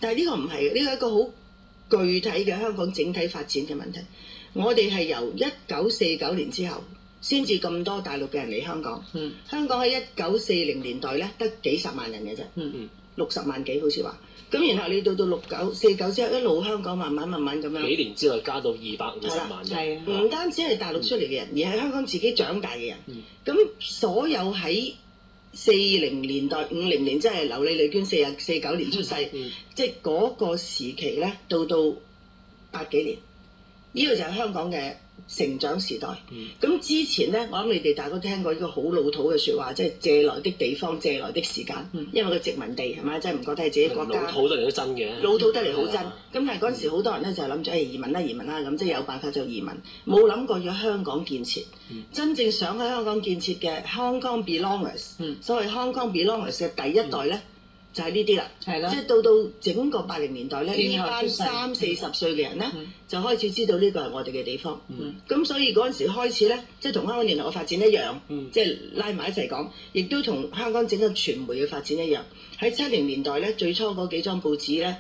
但係呢個唔係，呢個係一個好具體嘅香港整體發展嘅問題。我哋係由1949年之後先至咁多大陸嘅人嚟香港。香港喺1940年代咧得幾十萬人嘅啫，60萬幾好似話。咁然後你到49之後，一路香港慢慢咁樣，幾年之內加到250萬人。唔單止係大陸出嚟嘅人，而係香港自己長大嘅人。咁所有喺40年代、50年，即係劉李麗娟49年出世，即係嗰個時期咧，到80幾年，呢個就係香港嘅成長時代。咁之前咧，我諗你哋大家都聽過呢個好老土嘅説話，即係借來的地方，借來的時間。因為個殖民地係咪？真係唔覺得係自己國家。老土得嚟都真嘅。老土得嚟好真。咁但係嗰陣時好多人咧就係諗住移民啦咁，即係有辦法就移民，冇諗過要香港建設。真正想喺香港建設嘅 Hong Kong Belongers，所謂 Hong Kong Belongers 嘅第一代咧。就係呢啲啦，即係到整個80年代咧，呢班30-40歲嘅人咧，就開始知道呢個係我哋嘅地方。咁所以嗰陣時開始咧，即係同香港電台嘅發展一樣，即係拉埋一齊講，亦都同香港整個傳媒嘅發展一樣。喺70年代咧，最初嗰幾張報紙咧，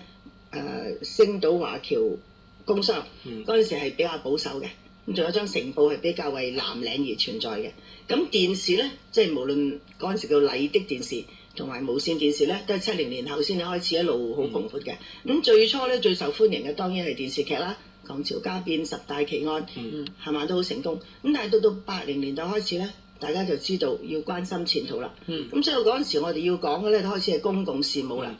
星島、華僑、工商嗰陣時係比較保守嘅，咁仲有張成報係比較為藍領而存在嘅。咁電視咧，即係無論嗰陣時叫麗的電視。同埋無線電視咧，都係70年後先至開始一路好蓬勃嘅。咁最初咧最受歡迎嘅當然係電視劇啦，《狂潮家變》、《十大奇案》，係嘛都好成功。咁但係到80年代開始咧，大家就知道要關心前途啦。咁所以嗰陣時我哋要講嘅咧，都開始係公共事務啦。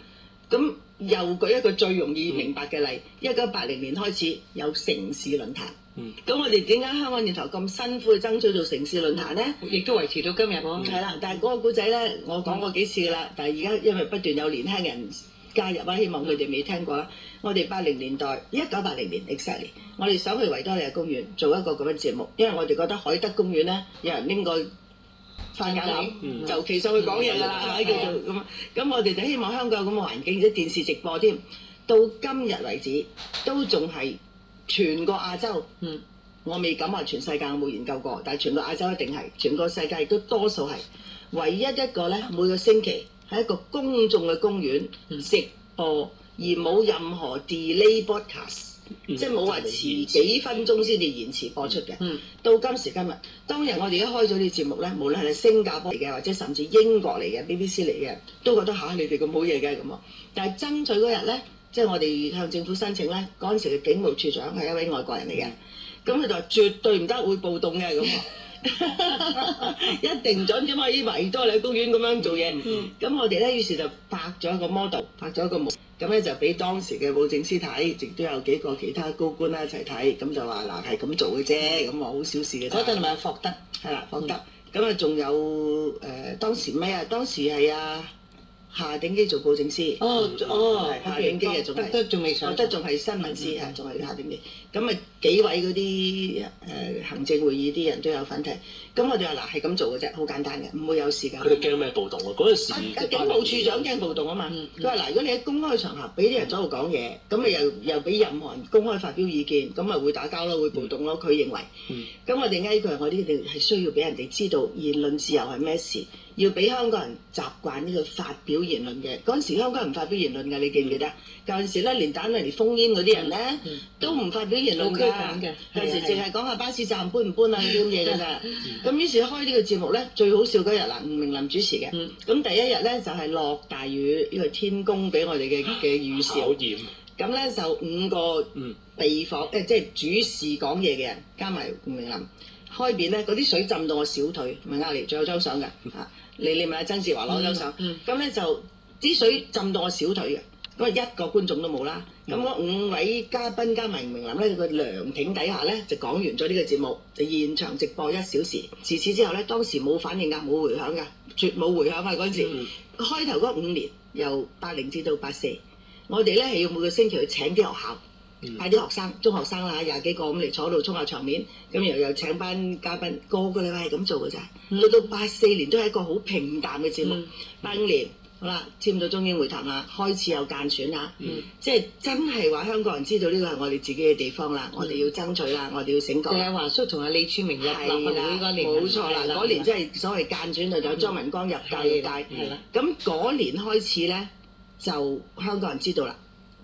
咁又舉一個最容易明白嘅例，1980年開始有城市論壇。咁我哋點解香港電台咁辛苦去爭取做城市論壇咧？亦都維持到今日喎。係啦，但係嗰個古仔咧，我講過幾次㗎啦。但係而家因為不斷有年輕人加入啦，希望佢哋未聽過啦。我哋80年代1980年 exactly， 我哋想去維多利亞公園做一個咁嘅節目，因為我哋覺得海德公園咧有人拎個番梘盒就企上去講嘢㗎啦，係咪叫做咁？咁我哋就希望香港有咁嘅環境，即係電視直播添。到今日為止都仲係。全個亞洲，我未敢話全世界我冇研究過，但係全個亞洲一定係，全個世界亦都多數係。唯一一個咧，每個星期喺一個公眾嘅公園直播，而冇任何 delay broadcast，即係冇話遲幾分鐘先至延遲播出嘅。到今時今日，當日我哋一開咗呢個節目咧，無論係新加坡嚟嘅，或者甚至英國嚟嘅 BBC 嚟嘅，都覺得你哋咁好嘢嘅咁啊！但係爭取嗰日咧。即係我哋向政府申請咧，嗰陣時嘅警務處長係一位外國人嚟嘅，咁佢就話絕對唔得，會暴動嘅咁一定唔準點可以維多利亞公園咁樣做嘢。咁我哋咧於是就拍咗一個 model， 拍咗一個模，咁咧就俾當時嘅布政司睇，亦都有幾個其他高官啦一齊睇，咁就話嗱係咁做嘅啫，咁話好小事嘅。嗰陣咪霍德係啦，霍德，咁啊仲有當時咩啊？當時係夏鼎基做布政司，夏鼎基仲係，仲未上，仲係新聞司啊，仲係夏鼎基。咁啊幾位嗰啲行政會議啲人都有份提。咁我哋話係咁做嘅啫，好簡單嘅，唔會有事㗎。佢哋驚咩暴動啊？嗰陣時警務處長驚暴動啊嘛。佢話嗱，如果你喺公開場合俾啲人喺度講嘢，咁咪又俾任何人公開發表意見，咁咪會打交咯，會暴動咯。佢認為。咁我哋嗌佢話，我呢啲係需要俾人哋知道言論自由係咩事。要俾香港人習慣呢個發表言論嘅。嗰陣時香港人唔發表言論㗎，你記唔記得？舊陣時咧，連打嚟封煙嗰啲人咧，都唔發表言論㗎。有時淨係講下巴士站搬唔搬啊嗰啲咁嘢㗎咋。咁於是開呢個節目咧，最好笑嗰日嗱，吳明林主持嘅。咁第一日咧就係落大雨，呢個天公俾我哋嘅預兆。咁咧就5個備訪即係主事講嘢嘅人，加埋吳明林。開邊咧，嗰啲水浸到我小腿，咪嚟，仲有張相㗎嚇。你問下曾志華攞張相，咁咧就啲水浸到我小腿嘅，咁啊一個觀眾都冇啦。咁嗰5位嘉賓加埋吳明林咧，個涼亭底下咧就講完咗呢個節目，就現場直播1小時。自此之後咧，當時冇反應㗎，冇迴響㗎，絕冇迴響啊！嗰陣時開頭嗰5年，由80至到84，我哋咧係要每個星期去請啲學校。派啲學生、中學生啦，20幾個咁嚟坐度沖下場面，咁又請班嘉賓，個個禮拜係咁做嘅咋。到84年都係一個好平淡嘅節目。85年好啦，簽到中英會談啦，開始有間選啦，即係真係話香港人知道呢個係我哋自己嘅地方啦，我哋要爭取啦，我哋要醒覺。就係華叔同阿李柱銘入立法會嗰年，冇錯啦，嗰年即係所謂間選就有張文光入教育界。咁嗰年開始咧，就香港人知道啦。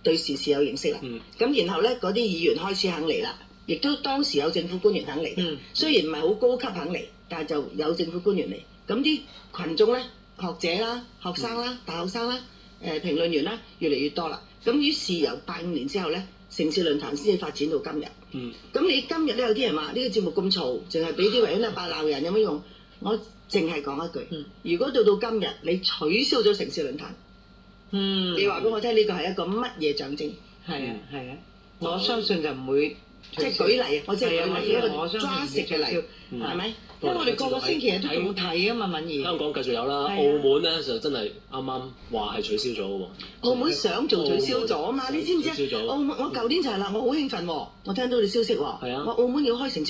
對時事有認識啦。咁然後咧，嗰啲議員開始肯嚟啦，亦都當時有政府官員肯嚟。雖然唔係好高級肯嚟，但係就有政府官員嚟。咁啲群眾咧，學者啦、學生啦、大學生啦、評論員啦，越嚟越多啦。咁於是由85年之後咧，城市論壇先至發展到今日。咁你今日咧，有啲人話呢個節目咁嘈，淨係俾啲維園阿伯鬧人有乜用？我淨係講一句，如果到今日你取消咗城市論壇，你話俾我聽呢個係一個乜嘢象徵？係啊，我相信就唔會。即係舉例啊！我即係舉一個抓食嘅例，係咪？因為我哋個個星期日都仲睇啊嘛，敏儀。香港繼續有啦，澳門咧就真係啱啱話係取消咗嘅喎。澳門想做取消咗啊嘛！你知唔知啊？澳門我舊年就係啦，我好興奮喎，我聽到你消息喎，我澳門要開城市。